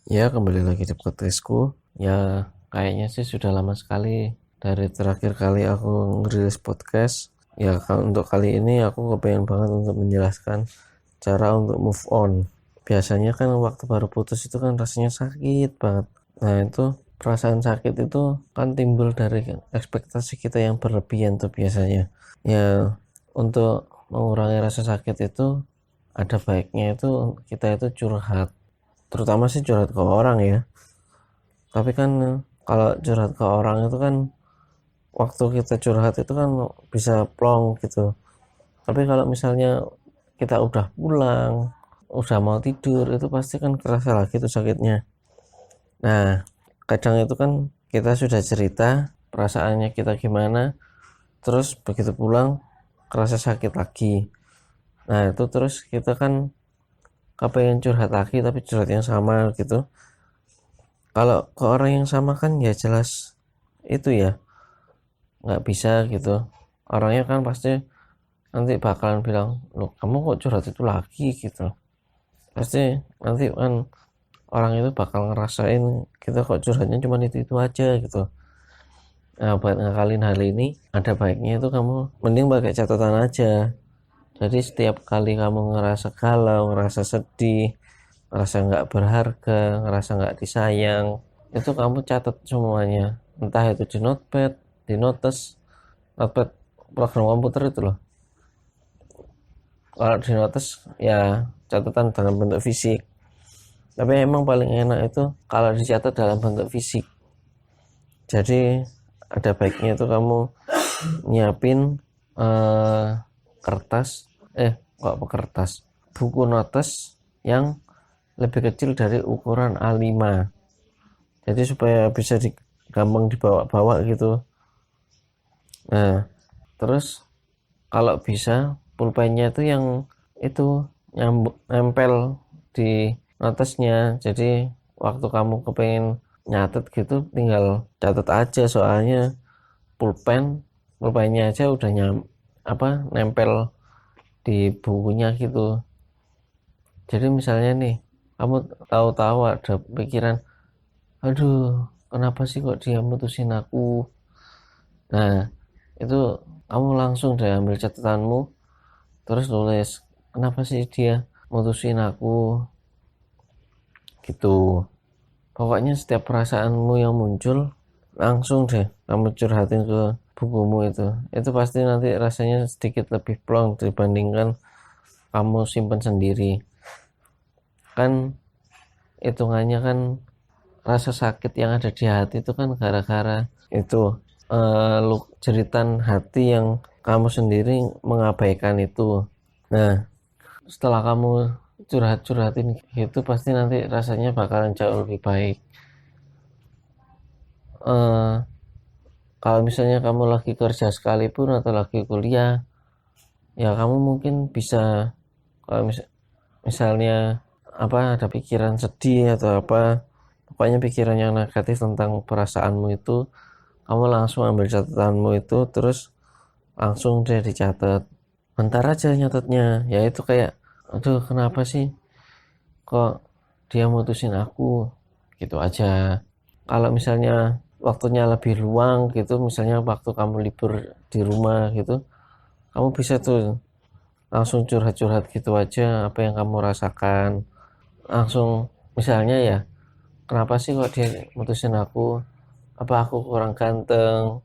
Ya, kembali lagi di podcastku. Ya, kayaknya sih sudah lama sekali dari terakhir kali aku ngerilis podcast. Ya, untuk kali ini aku kepengen banget untuk menjelaskan cara untuk move on. Biasanya kan waktu baru putus itu kan rasanya sakit banget. Nah, itu perasaan sakit itu kan timbul dari ekspektasi kita yang berlebihan tuh biasanya. Ya, untuk mengurangi rasa sakit itu ada baiknya itu kita itu curhat, terutama sih curhat ke orang ya. Tapi kan kalau curhat ke orang itu kan waktu kita curhat itu kan bisa plong gitu. Tapi kalau misalnya kita udah pulang, udah mau tidur, itu pasti kan kerasa lagi tuh sakitnya. Nah, kadang itu kan kita sudah cerita perasaannya kita gimana, terus begitu pulang kerasa sakit lagi. Nah, itu terus kita kan kepengen curhat lagi tapi curhat yang sama gitu. Kalau ke orang yang sama kan ya jelas itu ya nggak bisa gitu. Orangnya kan pasti nanti bakalan bilang, loh kamu kok curhat itu lagi gitu. Pasti nanti kan orang itu bakal ngerasain kita kok curhatnya cuma itu aja gitu. Nah, buat ngakalin hal ini ada baiknya itu kamu mending pakai catatan aja. Jadi setiap kali kamu ngerasa galau, ngerasa sedih, ngerasa nggak berharga, ngerasa nggak disayang, itu kamu catat semuanya. Entah itu di notepad, di notes, notepad program komputer itu loh. Kalau di notes ya catatan dalam bentuk fisik. Tapi emang paling enak itu kalau dicatat dalam bentuk fisik. Jadi ada baiknya itu kamu nyiapin eh, kertas, kok kertas, buku notes yang lebih kecil dari ukuran A5. Jadi supaya bisa gampang dibawa-bawa gitu. Nah, terus kalau bisa pulpennya itu yang itu nempel di notesnya. Jadi waktu kamu kepengen nyatet gitu tinggal catat aja, soalnya pulpennya aja udah nempel di bukunya gitu. Jadi misalnya nih kamu tahu-tahu ada pikiran, aduh kenapa sih kok dia mutusin aku. Nah, itu kamu langsung deh ambil catatanmu, terus tulis kenapa sih dia mutusin aku gitu. Pokoknya setiap perasaanmu yang muncul langsung deh kamu curhatin ke bukumu itu pasti nanti rasanya sedikit lebih plong dibandingkan kamu simpen sendiri. Kan hitungannya kan rasa sakit yang ada di hati itu kan gara-gara itu jeritan hati yang kamu sendiri mengabaikan itu. Nah, setelah kamu curhat-curhatin gitu pasti nanti rasanya bakalan jauh lebih baik. eh, Kalau misalnya kamu lagi kerja sekalipun atau lagi kuliah, ya kamu mungkin bisa, kalau misalnya ada pikiran sedih atau apa, pokoknya pikiran yang negatif tentang perasaanmu itu, kamu langsung ambil catatanmu itu terus langsung deh dicatat. Bentar aja nyatetnya, ya itu kayak, aduh kenapa sih kok dia mutusin aku, gitu aja. Kalau misalnya waktunya lebih luang gitu, misalnya waktu kamu libur di rumah gitu, kamu bisa tuh langsung curhat-curhat gitu aja apa yang kamu rasakan. Langsung misalnya ya, kenapa sih kok dia mutusin aku, apa aku kurang ganteng,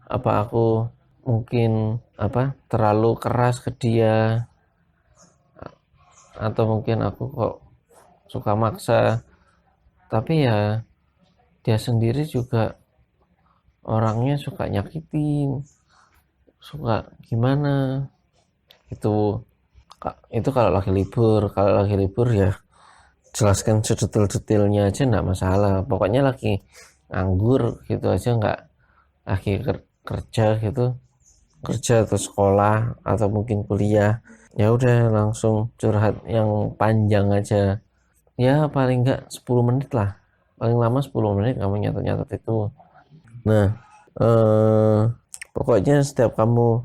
apa aku mungkin terlalu keras ke dia, atau mungkin aku kok suka maksa. Tapi ya dia sendiri juga orangnya suka nyakitin, suka gimana itu. Itu kalau lagi libur ya jelaskan sedetail-detailnya aja, enggak masalah. Pokoknya lagi nganggur gitu aja, enggak lagi kerja gitu, kerja atau sekolah atau mungkin kuliah, ya udah langsung curhat yang panjang aja. Ya paling enggak 10 menit lah, paling lama 10 menit kamu nyatet-nyatet itu. Nah, eh, pokoknya setiap kamu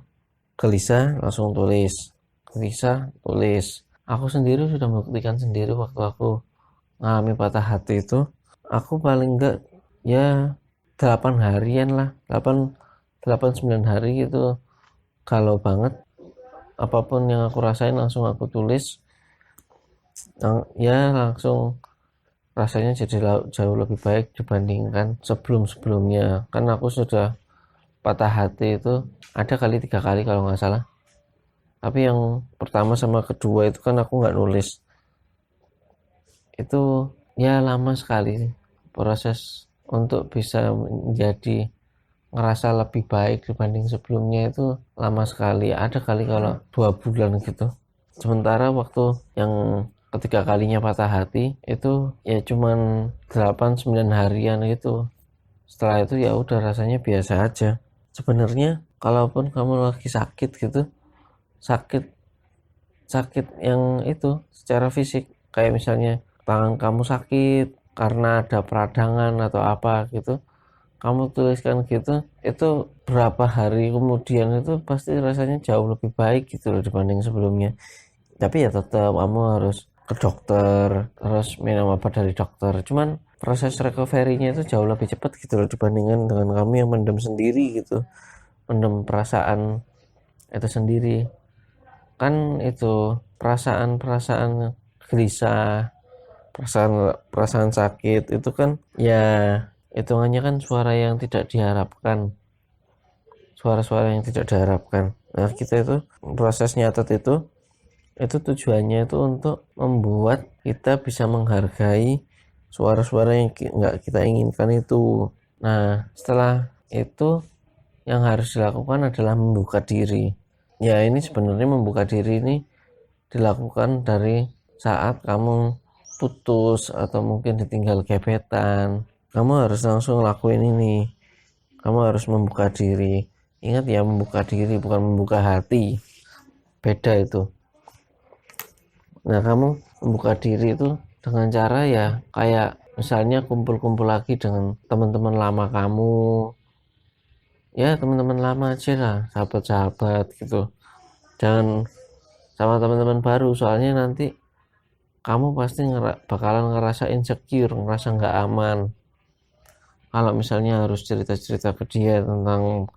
gelisah langsung tulis, gelisah tulis. Aku sendiri sudah membuktikan sendiri waktu aku ngalami patah hati itu, aku paling enggak ya 8 harian lah, 8-9 hari gitu. Kalau banget, apapun yang aku rasain langsung aku tulis, ya langsung rasanya jadi jauh lebih baik dibandingkan sebelum-sebelumnya. Kan aku sudah patah hati itu ada kali 3 kali kalau nggak salah. Tapi yang pertama sama kedua itu kan aku nggak nulis. Itu ya lama sekali proses untuk bisa menjadi ngerasa lebih baik dibanding sebelumnya, itu lama sekali. Ada kali kalau 2 bulan gitu. Sementara waktu yang ketiga kalinya patah hati itu ya cuman 8-9 harian gitu. Setelah itu ya udah rasanya biasa aja. Sebenarnya kalaupun kamu lagi sakit gitu, sakit sakit yang itu secara fisik, kayak misalnya tangan kamu sakit karena ada peradangan atau apa gitu, kamu tuliskan gitu, itu berapa hari kemudian itu pasti rasanya jauh lebih baik gitu loh dibanding sebelumnya. Tapi ya tetap kamu harus ke dokter, terus minum obat dari dokter. Cuman proses recovery-nya itu jauh lebih cepat gitu loh dibandingkan dengan kamu yang mendem sendiri gitu, mendem perasaan itu sendiri. Kan itu perasaan-perasaan gelisah, perasaan sakit itu kan ya hitungannya kan suara yang tidak diharapkan, suara-suara yang tidak diharapkan. Nah kita itu proses nyatet itu tujuannya itu untuk membuat kita bisa menghargai suara-suara yang nggak kita inginkan itu. Nah setelah itu yang harus dilakukan adalah membuka diri. Ya ini sebenarnya membuka diri ini dilakukan dari saat kamu putus atau mungkin ditinggal gebetan. Kamu harus langsung lakuin ini. Kamu harus membuka diri. Ingat ya, membuka diri bukan membuka hati. Beda itu. Nah kamu membuka diri itu dengan cara ya kayak misalnya kumpul-kumpul lagi dengan teman-teman lama kamu. Ya teman-teman lama aja lah, sahabat-sahabat gitu. Jangan sama teman-teman baru, soalnya nanti kamu pasti bakalan ngerasa insecure, ngerasa nggak aman kalau misalnya harus cerita-cerita ke dia tentang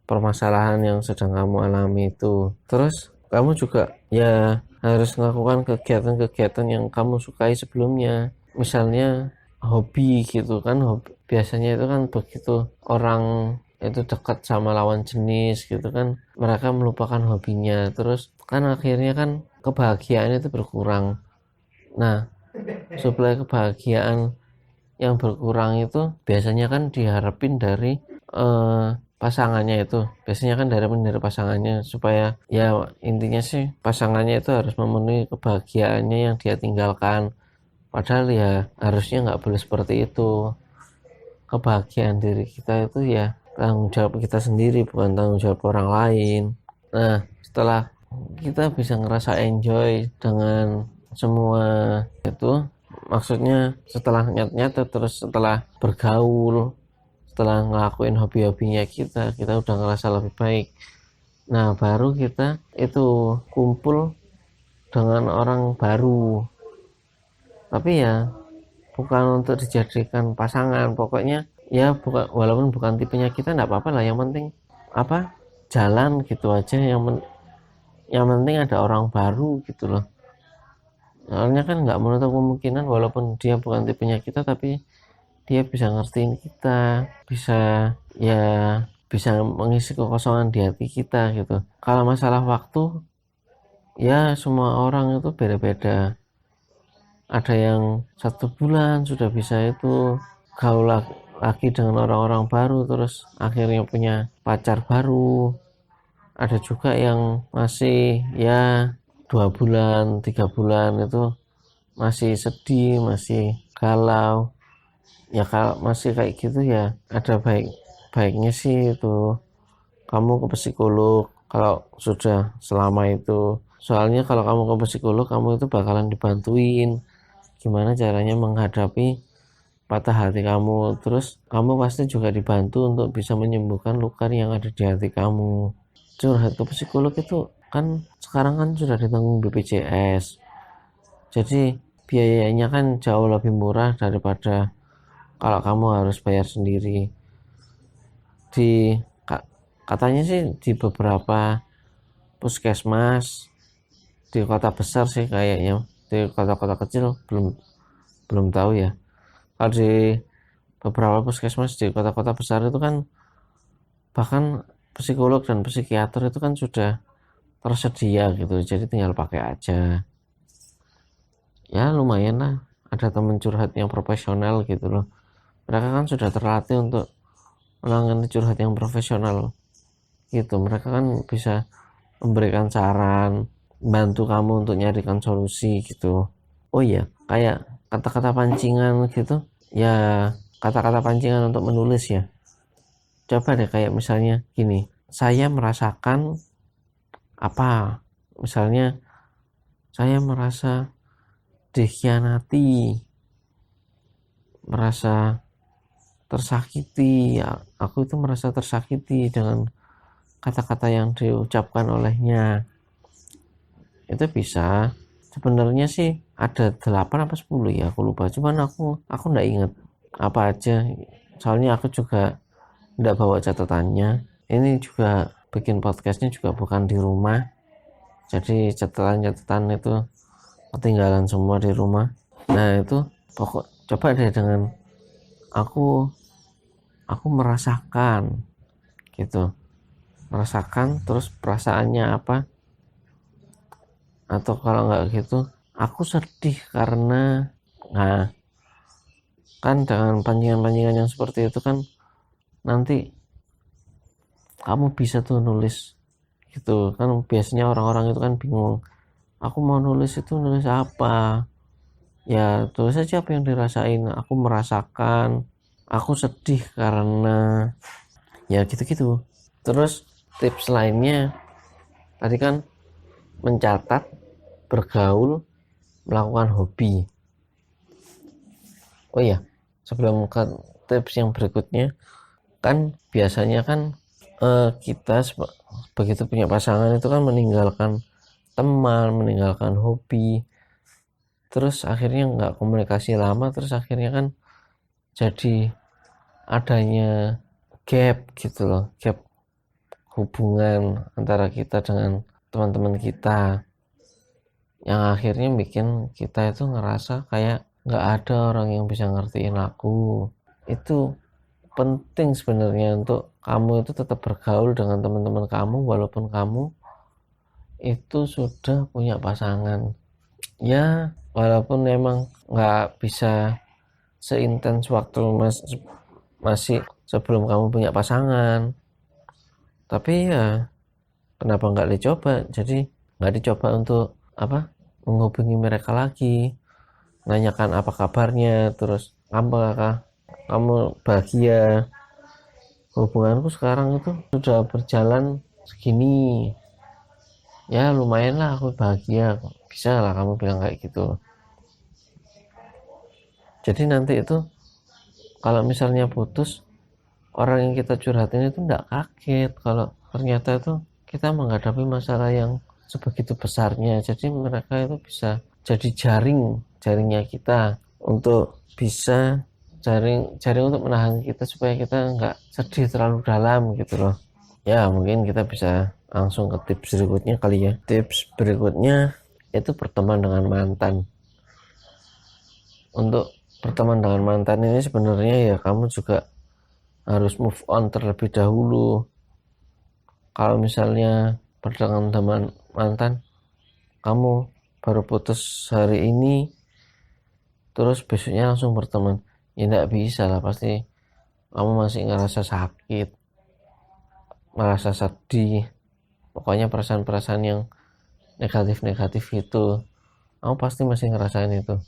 permasalahan yang sedang kamu alami itu. Terus kamu juga ya harus melakukan kegiatan-kegiatan yang kamu sukai sebelumnya, misalnya hobi gitu kan. Biasanya itu kan begitu orang itu dekat sama lawan jenis gitu kan, mereka melupakan hobinya, terus kan akhirnya kan kebahagiaan itu berkurang. Nah suplai kebahagiaan yang berkurang itu biasanya kan diharapin dari pasangannya itu, biasanya kan dari pasangannya, supaya ya intinya sih pasangannya itu harus memenuhi kebahagiaannya yang dia tinggalkan, padahal ya harusnya nggak boleh seperti itu. Kebahagiaan diri kita itu ya tanggung jawab kita sendiri, bukan tanggung jawab orang lain. Nah setelah kita bisa ngerasa enjoy dengan semua itu, maksudnya setelah nyata terus setelah bergaul, setelah ngelakuin hobi-hobinya kita udah ngerasa lebih baik. Nah baru kita itu kumpul dengan orang baru, tapi ya bukan untuk dijadikan pasangan. Pokoknya ya bukan, walaupun bukan tipenya kita nggak apa-apa lah, yang penting apa, jalan gitu aja. Yang penting ada orang baru gitu loh. Soalnya kan nggak menutup kemungkinan walaupun dia bukan tipenya kita, tapi dia bisa ngertiin kita, bisa ya bisa mengisi kekosongan di hati kita gitu. Kalau masalah waktu ya semua orang itu beda-beda. Ada yang 1 bulan sudah bisa itu gaul lagi dengan orang-orang baru, terus akhirnya punya pacar baru. Ada juga yang masih ya 2 bulan 3 bulan itu masih sedih, masih galau. Ya kalau masih kayak gitu ya ada baiknya sih itu kamu ke psikolog kalau sudah selama itu. Soalnya kalau kamu ke psikolog, kamu itu bakalan dibantuin gimana caranya menghadapi patah hati kamu. Terus kamu pasti juga dibantu untuk bisa menyembuhkan luka yang ada di hati kamu. Curhat ke psikolog itu kan sekarang kan sudah ditanggung BPJS, jadi biayanya kan jauh lebih murah daripada kalau kamu harus bayar sendiri. Katanya sih di beberapa puskesmas di kota besar sih kayaknya, di kota-kota kecil belum tahu ya. Kalau di beberapa puskesmas di kota-kota besar itu kan bahkan psikolog dan psikiater itu kan sudah tersedia gitu, jadi tinggal pakai aja. Ya lumayan lah, ada teman curhat yang profesional gitu loh. Mereka kan sudah terlatih untuk menangani curhat yang profesional gitu. Mereka kan bisa memberikan saran, bantu kamu untuk nyarikan solusi gitu. Oh iya, kayak kata-kata pancingan gitu ya, kata-kata pancingan untuk menulis ya. Coba deh kayak misalnya gini, saya merasakan apa, misalnya saya merasa dikhianati, merasa tersakiti ya, aku itu merasa tersakiti dengan kata-kata yang diucapkan olehnya. Itu bisa, sebenarnya sih ada 8 apa 10 ya, aku lupa, cuman aku nggak inget apa aja, soalnya aku juga nggak bawa catatannya. Ini juga bikin podcastnya juga bukan di rumah, jadi catatan itu ketinggalan semua di rumah. Nah itu pokok coba deh dengan aku merasakan gitu, merasakan terus perasaannya apa, atau kalau nggak gitu aku sedih karena, nah kan dengan pancingan-pancingan yang seperti itu kan nanti kamu bisa tuh nulis gitu kan. Biasanya orang-orang itu kan bingung, aku mau nulis itu nulis apa ya, tulis aja apa yang dirasain. Aku merasakan, aku sedih karena, ya gitu-gitu. Terus tips lainnya tadi kan mencatat, bergaul, melakukan hobi. Oh iya, sebelum ke tips yang berikutnya, kan biasanya kan kita begitu punya pasangan itu kan meninggalkan teman, meninggalkan hobi, terus akhirnya nggak komunikasi lama, terus akhirnya kan jadi adanya gap gitu loh, gap hubungan antara kita dengan teman-teman kita, yang akhirnya bikin kita itu ngerasa kayak nggak ada orang yang bisa ngertiin aku. Itu penting sebenarnya untuk kamu itu tetap bergaul dengan teman-teman kamu walaupun kamu itu sudah punya pasangan ya, walaupun memang nggak bisa seintens waktu masih sebelum kamu punya pasangan, tapi ya kenapa nggak dicoba. Jadi nggak dicoba untuk apa, menghubungi mereka lagi, nanyakan apa kabarnya, terus apakah kamu bahagia, hubunganku sekarang itu sudah berjalan segini ya, lumayan lah aku bahagia, bisa lah kamu bilang kayak gitu. Jadi nanti itu kalau misalnya putus, orang yang kita curhatin itu enggak kaget kalau ternyata itu kita menghadapi masalah yang sebegitu besarnya. Jadi mereka itu bisa jadi jaringnya kita untuk bisa jaring untuk menahan kita supaya kita nggak sedih terlalu dalam gitu loh. Ya mungkin kita bisa langsung ke tips berikutnya kali ya. Tips berikutnya itu berteman dengan mantan. Untuk berteman dengan mantan ini sebenarnya ya kamu juga harus move on terlebih dahulu. Kalau misalnya berteman teman mantan, kamu baru putus hari ini terus besoknya langsung berteman, ya enggak bisa lah, pasti kamu masih ngerasa sakit, merasa sedih, pokoknya perasaan-perasaan yang negatif-negatif itu kamu pasti masih ngerasain itu.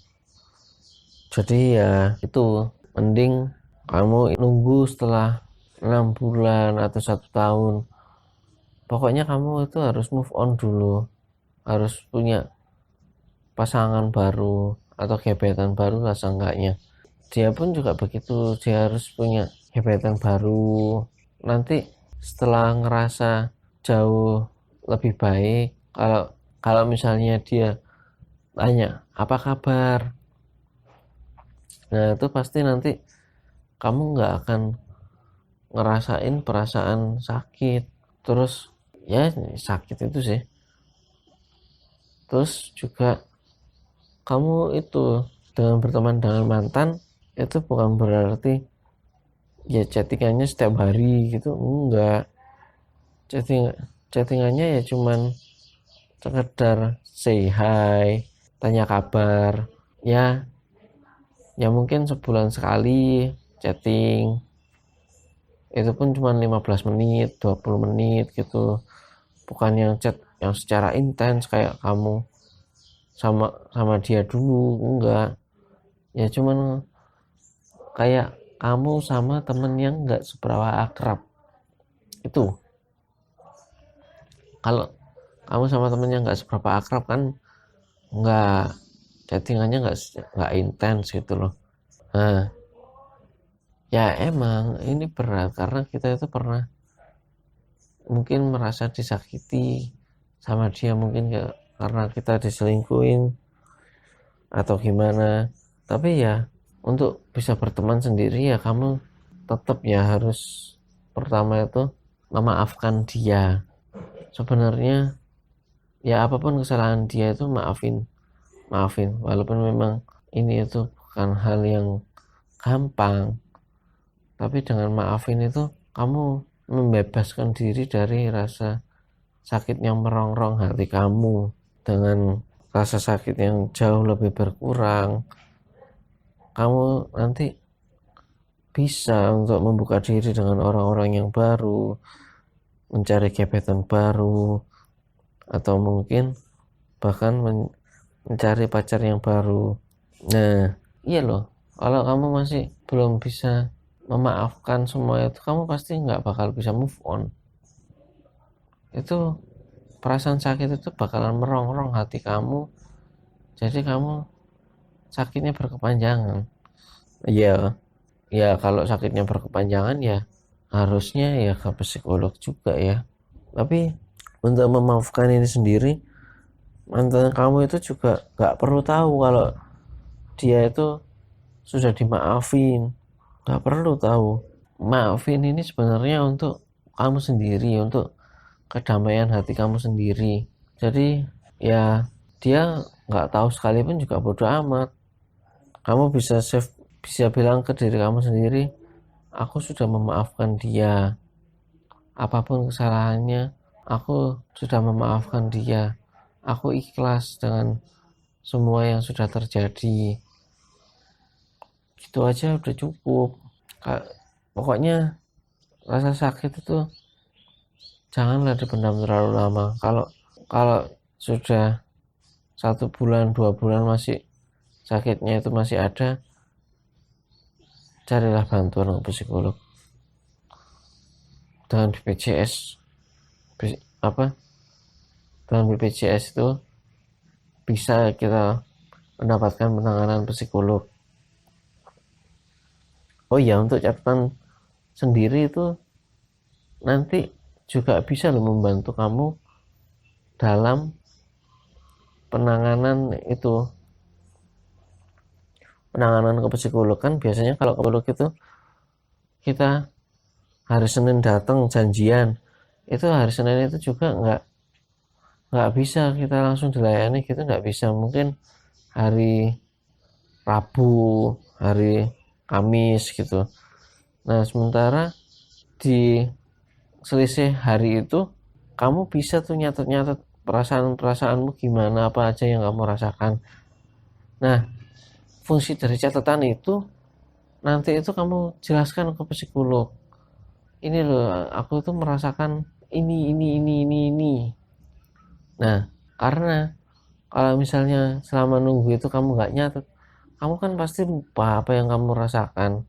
Jadi ya itu mending kamu nunggu setelah 6 bulan atau 1 tahun. Pokoknya kamu itu harus move on dulu, harus punya pasangan baru atau gebetan baru lah seenggaknya. Dia pun juga begitu, dia harus punya gebetan baru. Nanti setelah ngerasa jauh lebih baik, kalau kalau misalnya dia tanya apa kabar. Nah itu pasti nanti kamu nggak akan ngerasain perasaan sakit. Terus ya sakit itu sih. Terus juga kamu itu dengan berteman dengan mantan itu bukan berarti ya chattingannya setiap hari gitu, enggak. Chattingannya ya cuman sekedar say hi, tanya kabar, ya mungkin sebulan sekali chatting, itu pun cuma 15 menit 20 menit gitu, bukan yang chat yang secara intens kayak kamu sama sama dia dulu, enggak. Ya cuman kayak kamu sama temen yang enggak seberapa akrab. Itu kalau kamu sama temen yang enggak seberapa akrab kan enggak, chattingannya enggak intens gitu loh. Nah ya emang ini berat karena kita itu pernah mungkin merasa disakiti sama dia, mungkin karena kita diselingkuhin atau gimana. Tapi ya untuk bisa berteman sendiri ya kamu tetap ya harus pertama itu memaafkan dia. Sebenarnya ya apapun kesalahan dia itu maafin walaupun memang ini itu bukan hal yang gampang, tapi dengan maafin itu kamu membebaskan diri dari rasa sakit yang merongrong hati kamu. Dengan rasa sakit yang jauh lebih berkurang, kamu nanti bisa untuk membuka diri dengan orang-orang yang baru, mencari gebetan baru, atau mungkin bahkan mencari pacar yang baru. Nah iya loh, kalau kamu masih belum bisa memaafkan semua itu, kamu pasti nggak bakal bisa move on. Itu perasaan sakit itu bakalan merongrong hati kamu, jadi kamu sakitnya berkepanjangan. Iya, ya kalau sakitnya berkepanjangan ya harusnya ya ke psikolog juga ya. Tapi untuk memaafkan ini sendiri, mantan kamu itu juga nggak perlu tahu kalau dia itu sudah dimaafin. Nggak perlu tahu. Maafin ini sebenarnya untuk kamu sendiri, untuk kedamaian hati kamu sendiri. Jadi ya dia nggak tahu sekalipun juga bodo amat. Kamu bisa bilang ke diri kamu sendiri, aku sudah memaafkan dia. Apapun kesalahannya, aku sudah memaafkan dia. Aku ikhlas dengan semua yang sudah terjadi. Gitu aja udah cukup. Pokoknya rasa sakit itu janganlah dipendam terlalu lama. Kalau sudah 1 bulan 2 bulan masih sakitnya itu masih ada, carilah bantuan ke psikolog. Dengan BPJS dengan BPJS itu bisa kita mendapatkan penanganan psikolog. Oh iya, untuk catatan sendiri itu nanti juga bisa loh membantu kamu dalam penanganan ke psikolog. Kan biasanya kalau ke psikolog itu kita hari Senin datang janjian, itu hari Senin itu juga nggak bisa kita langsung dilayani gitu, nggak bisa. Mungkin hari Rabu, hari Kamis gitu. Nah sementara di selisih hari itu kamu bisa tuh nyatet perasaanmu gimana, apa aja yang kamu rasakan. Nah fungsi dari catatan itu nanti itu kamu jelaskan ke psikolog, ini loh aku tuh merasakan ini. Nah karena kalau misalnya selama nunggu itu kamu nggak nyatet, kamu kan pasti lupa apa yang kamu rasakan,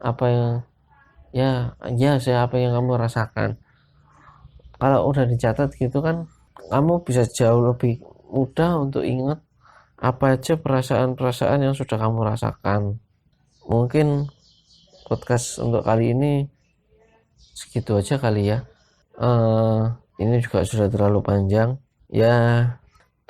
apa yang kamu rasakan. Kalau udah dicatat gitu kan kamu bisa jauh lebih mudah untuk ingat apa aja perasaan-perasaan yang sudah kamu rasakan. Mungkin podcast untuk kali ini segitu aja kali ya. Ini juga sudah terlalu panjang ya.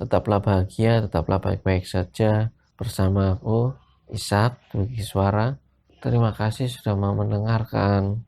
Tetaplah bahagia, tetaplah baik-baik saja bersama aku, Ishak, Dugi Suara. Terima kasih sudah mau mendengarkan.